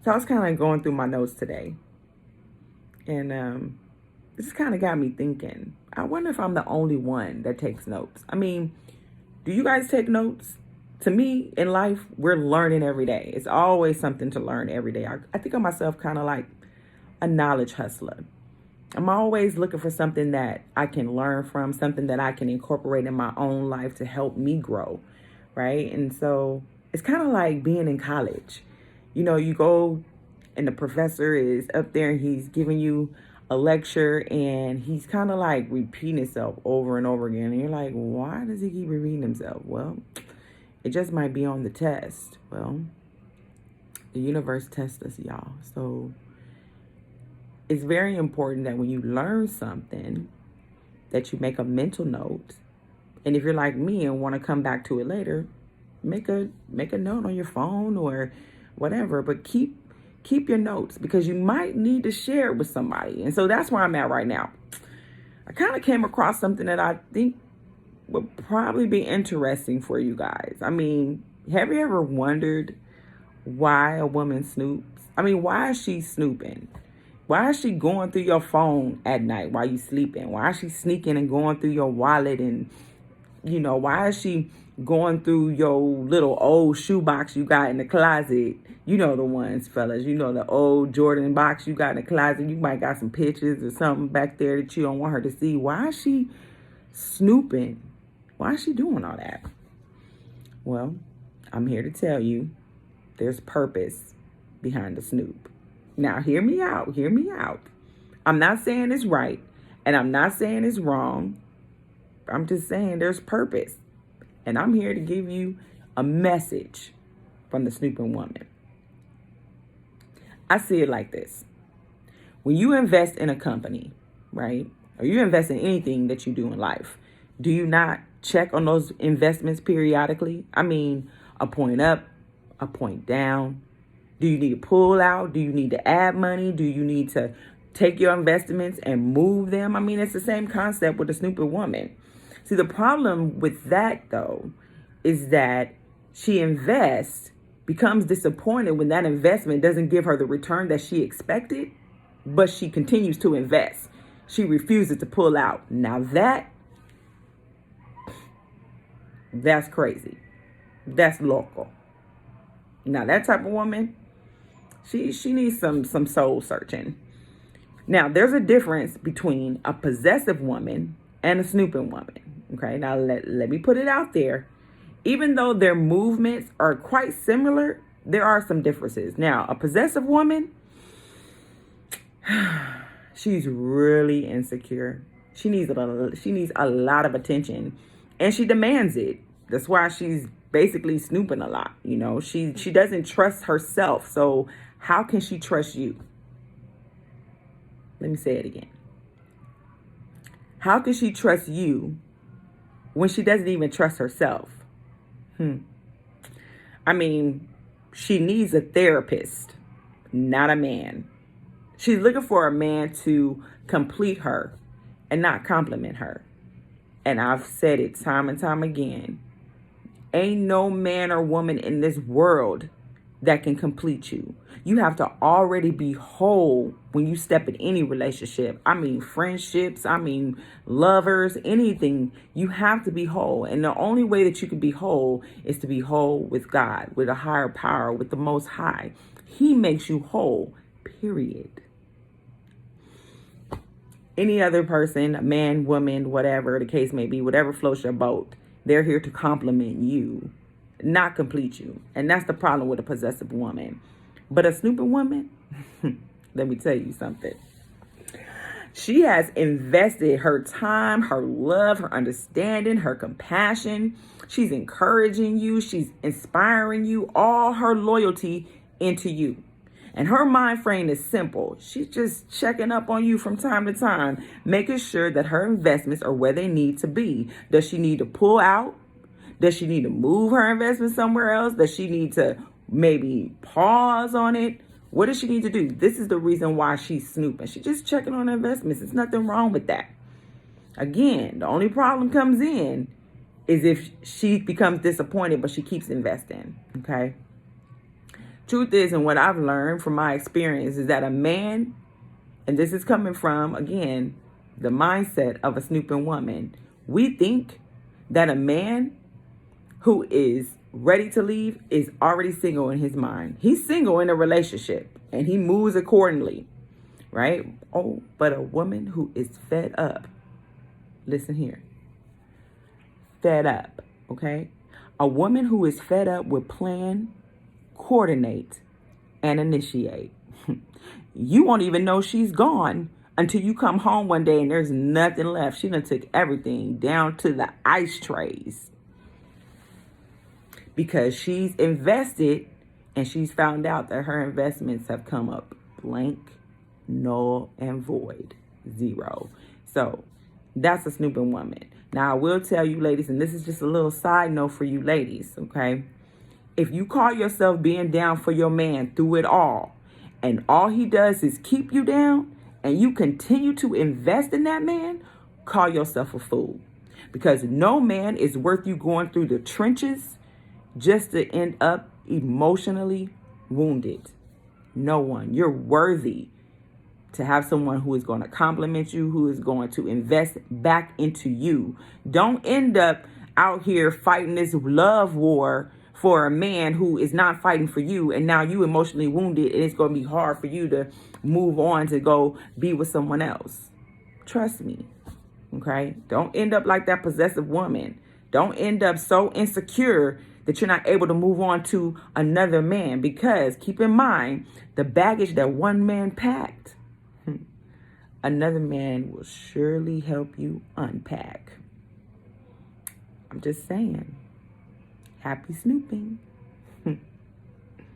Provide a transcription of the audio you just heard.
So I was kind of going through my notes today, and this kind of got me thinking. I wonder if I'm the only one that takes notes. I mean, do you guys take notes? To me, in life, we're learning every day. It's always something to learn every day. I think of myself kind of like a knowledge hustler. I'm always looking for something that I can learn from, something that I can incorporate in my own life to help me grow, right? And so it's kind of like being in college. You know, you go and the professor is up there and he's giving you a lecture and he's kind of like repeating himself over and over again. And you're like, why does he keep repeating himself? Well, it just might be on the test. Well, the universe tests us, y'all. So it's very important that when you learn something, that you make a mental note. And if you're like me and want to come back to it later, make a note on your phone or whatever. But keep your notes, because you might need to share it with somebody. And so that's where I'm at right now. I kind of came across something that I think would probably be interesting for you guys. I mean, have you ever wondered why a woman snoops? I mean, why is she snooping? Why is she going through your phone at night while you sleeping? Why is she sneaking and going through your wallet? And, why is she going through your little old shoebox you got in the closet? You know the ones, fellas. You know the old Jordan box you got in the closet. You might got some pictures or something back there that you don't want her to see. Why is she snooping? Why is she doing all that? Well, I'm here to tell you there's purpose behind the snoop. Now, hear me out. Hear me out. I'm not saying it's right, and I'm not saying it's wrong. I'm just saying there's purpose. And I'm here to give you a message from the Snooping Woman. I see it like this. When you invest in a company, right, or you invest in anything that you do in life, do you not check on those investments periodically? I mean, a point up, a point down. Do you need to pull out? Do you need to add money? Do you need to take your investments and move them? I mean, it's the same concept with the Snooping Woman. See, the problem with that, though, is that she invests, becomes disappointed when that investment doesn't give her the return that she expected, but she continues to invest. She refuses to pull out. Now that's crazy. That's local. Now that type of woman, she needs some soul searching. Now there's a difference between a possessive woman and a snooping woman. Okay, now let me put it out there. Even though their movements are quite similar, there are some differences. Now, a possessive woman, she's really insecure. She needs a lot of attention, and she demands it. That's why she's basically snooping a lot. She doesn't trust herself. So how can she trust you? Let me say it again. How can she trust you when she doesn't even trust herself? I mean, she needs a therapist, not a man. She's looking for a man to complete her and not compliment her. And I've said it time and time again. Ain't no man or woman in this world that can complete you. You have to already be whole when you step in any relationship. I mean, friendships, lovers, anything. You have to be whole. And the only way that you can be whole is to be whole with God, with a higher power, with the Most High. He makes you whole, period. Any other person, man, woman, whatever the case may be, whatever floats your boat, they're here to compliment you, not complete you. And that's the problem with a possessive woman. But a snooping woman, let me tell you something. She has invested her time, her love, her understanding, her compassion. She's encouraging you. She's inspiring you, all her loyalty into you. And her mind frame is simple. She's just checking up on you from time to time, making sure that her investments are where they need to be. Does she need to pull out? Does she need to move her investment somewhere else? Does she need to maybe pause on it? What does she need to do? This is the reason why she's snooping. She's just checking on her investments. There's nothing wrong with that. Again, the only problem comes in is if she becomes disappointed, but she keeps investing. Okay? Truth is, and what I've learned from my experience is that a man, and this is coming from, again, the mindset of a snooping woman. We think that a man who is ready to leave is already single in his mind. He's single in a relationship and he moves accordingly, right? Oh, but a woman who is fed up, listen here, fed up, okay? A woman who is fed up will plan, coordinate, and initiate. You won't even know she's gone until you come home one day and there's nothing left. She done took everything down to the ice trays because she's invested and she's found out that her investments have come up blank, null, and void. Zero. So that's a snooping woman. Now, I will tell you, ladies, and this is just a little side note for you ladies, okay? If you call yourself being down for your man through it all, and all he does is keep you down, and you continue to invest in that man, call yourself a fool. Because no man is worth you going through the trenches just to end up emotionally wounded. No one. You're worthy to have someone who is going to compliment you, who is going to invest back into you. Don't end up out here fighting this love war for a man who is not fighting for you, and now you emotionally wounded, and it's going to be hard for you to move on to go be with someone else. Trust me, okay? Don't end up like that possessive woman. Don't end up so insecure that you're not able to move on to another man, because keep in mind, the baggage that one man packed, another man will surely help you unpack. I'm just saying. Happy snooping.